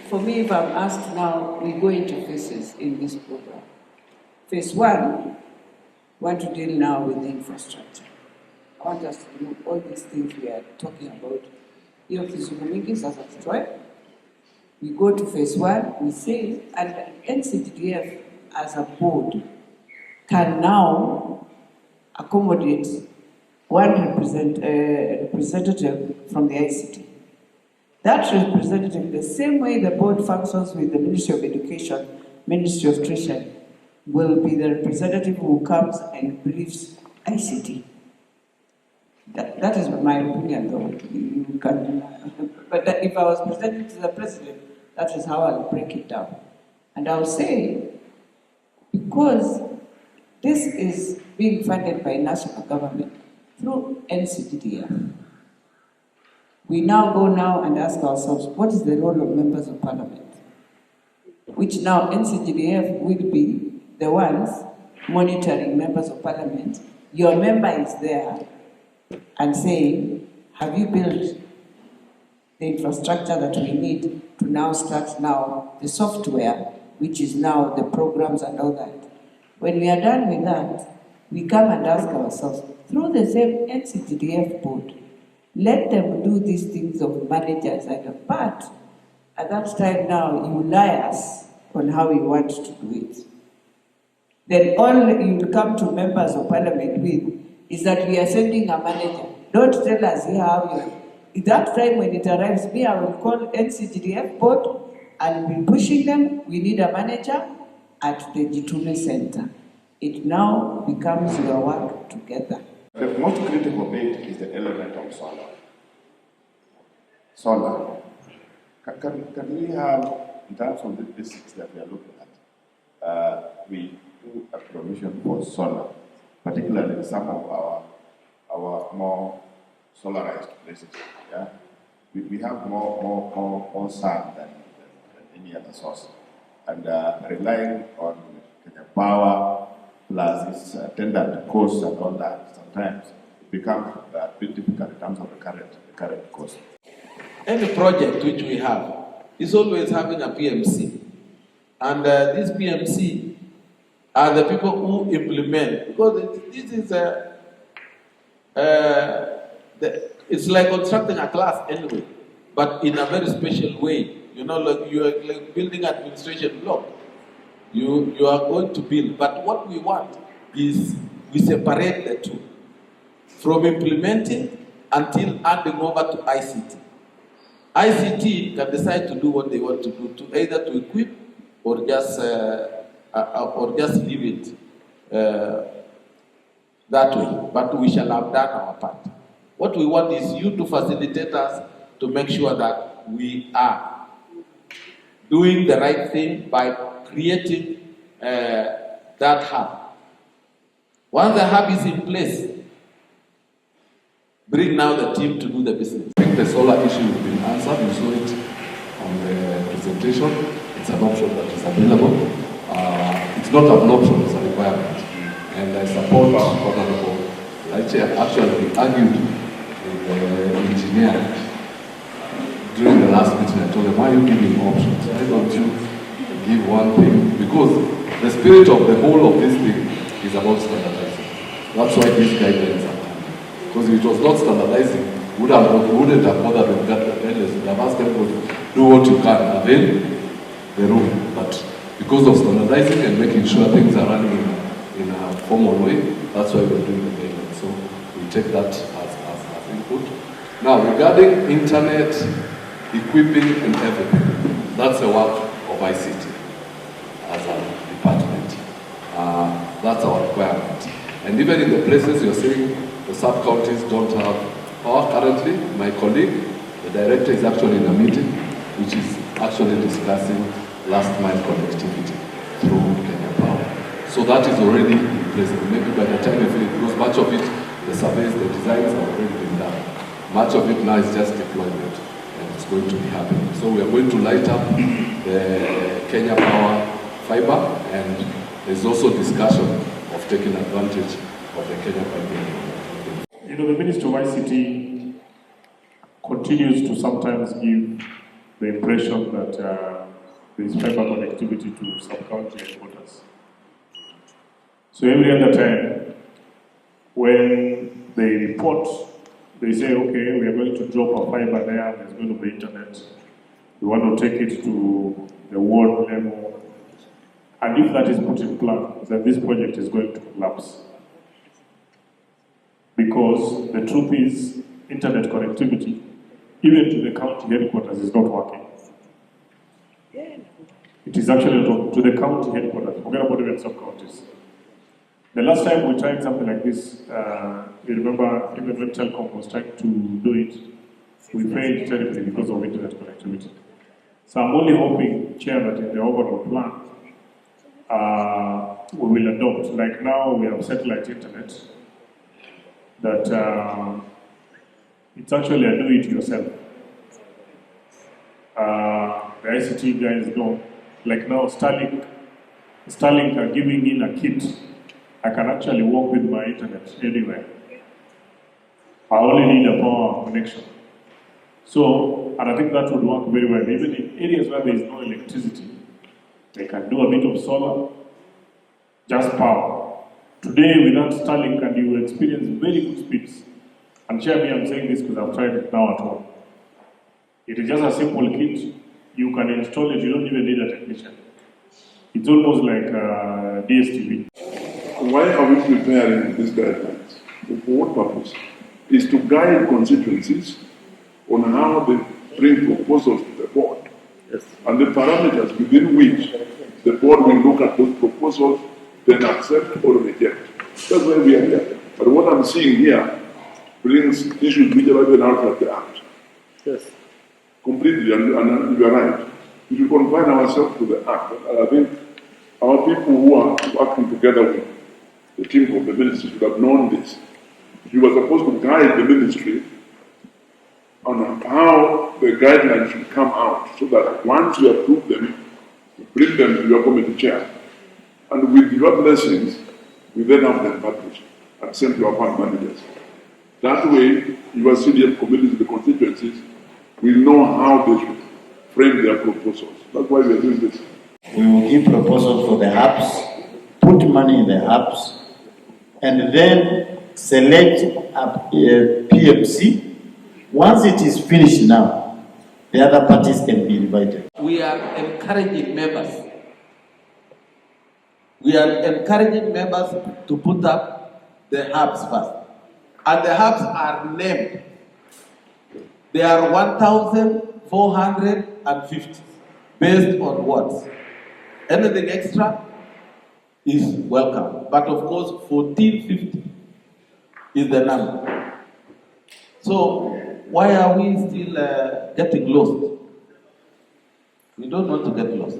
for me, if I'm asked now, we go into phases in this program. Phase one, want to deal now with the infrastructure. I want us to do all these things we are talking about. We go to phase one, we say, and NCGDF as a board can now accommodate one representative from the ICT. That representative, the same way the board functions with the Ministry of Education, Ministry of Treasury, will be the representative who comes and briefs ICT. That is my opinion, though. You can, but if I was presenting to the president, that is how I'll break it down. And I'll say, because this is being funded by national government through NCGDF, we now go now and ask ourselves, what is the role of members of parliament? Which now NCGDF will be the ones monitoring members of parliament. Your member is there and saying, have you built the infrastructure that we need to now start now the software, which is now the programs and all that. When we are done with that, we come and ask ourselves, through the same NCGDF board, let them do these things of managers but at that time now you lie us on how we want to do it. Then all you come to members of parliament with is that we are sending a manager. Don't tell us here how you. At that time when it arrives, me, I will call NCGDF board and be pushing them. We need a manager at the Gitume Center. It now becomes your work together. The most critical bit is the element of solar. Solar. Can we have, in terms of the basics that we are looking at, we do a provision for solar, particularly in some of our more solarized places. Yeah, we have more sun than any other source, and relying on Kenya Power plus its attendant costs and all that, sometimes it becomes a bit difficult in terms of the current cost. Any project which we have is always having a PMC, and these PMC are the people who implement, because this is it's like constructing a class anyway, but in a very special way. You know, like you are like building administration block. You are going to build, but what we want is we separate the two from implementing until handing over to ICT. ICT can decide to do what they want to do, to either to equip or just leave it that way. But we shall have done our part. What we want is you to facilitate us to make sure that we are doing the right thing by creating that hub. Once the hub is in place, bring now the team to do the business. I think the solar issue has been answered. You saw it on the presentation. It's an option that is available. It's not an option, it's a requirement. And I support Honorable. I actually argued with the engineer during the last meeting. I told him, why are you giving options? Why don't you give one thing? Because the spirit of the whole of this thing is about standardizing. That's why these guidelines are coming. Because if it was not standardizing, we wouldn't have bothered with that guidelines. We would have asked everybody, do what you can, avail the rule. But because of standardizing and making sure things are running in a formal way, that's why we're doing the guidelines. So we take that as input. Now, regarding internet, equipping and everything, that's the work of ICT as a department. That's our requirement. And even in the places you're saying the sub-counties don't have power currently, my colleague, the director, is actually in a meeting which is actually discussing last mile connectivity through Kenya Power. So that is already in place. Maybe by the time you feel it, because much of it, the surveys, the designs have already been done. Much of it now is just deployment, and it's going to be happening. So we are going to light up the Kenya Power fiber, and there's also discussion of taking advantage of the Kenya pipeline. You know, the Ministry of ICT continues to sometimes give the impression that there is fiber connectivity to sub-county headquarters. So every other time, when they report, they say, okay, we are going to drop a fiber there, there's going to be internet. We want to take it to the world level. And if that is put in plan, then this project is going to collapse. Because the truth is, internet connectivity, even to the county headquarters, is not working. It is actually to the county headquarters, forget about even sub-counties. The last time we tried something like this, you remember, even when Telkom was trying to do it, we failed terribly because of internet connectivity. So I'm only hoping, Chair, that in the overall plan, we will adopt, like now we have satellite internet, that it's actually a do-it-yourself. The ICT guys know, like now Starlink are giving in a kit. I can actually work with my internet anywhere. I only need a power connection. So, and I think that would work very well. Even in areas where there is no electricity, they can do a bit of solar, just power. Today, without Starlink, and you will experience very good speeds. And Chair, me, I'm saying this because I've tried it now at home. It is just a simple kit. You can install it, you don't even need a technician. It's almost like DSTV. Why are we preparing these guidelines? For what purpose? Is to guide constituencies on how they bring proposals to the board. Yes. And the parameters within which the board will look at those proposals, then accept or reject. That's why we are here. But what I'm seeing here brings issues which are even outside the Act. Yes. Completely, and you are right. We should confine ourselves to the Act. I think our people who are working together with the team of the ministry should have known this. You were supposed to guide the ministry on how the guidelines should come out, so that once you approve them, you bring them to your committee chair. And with your blessings, we then have them published and sent to our party managers. That way, your CDF committees, the constituencies, will know how they should frame their proposals. That's why we are doing this. We will give proposals for the hubs, put money in the hubs, and then select a PMC. Once it is finished now, the other parties can be invited. We are encouraging members. We are encouraging members to put up the hubs first. And the hubs are named. They are 1,450 based on what? Anything extra is welcome. But of course, 1,450 is the number. So why are we still getting lost? We don't want to get lost.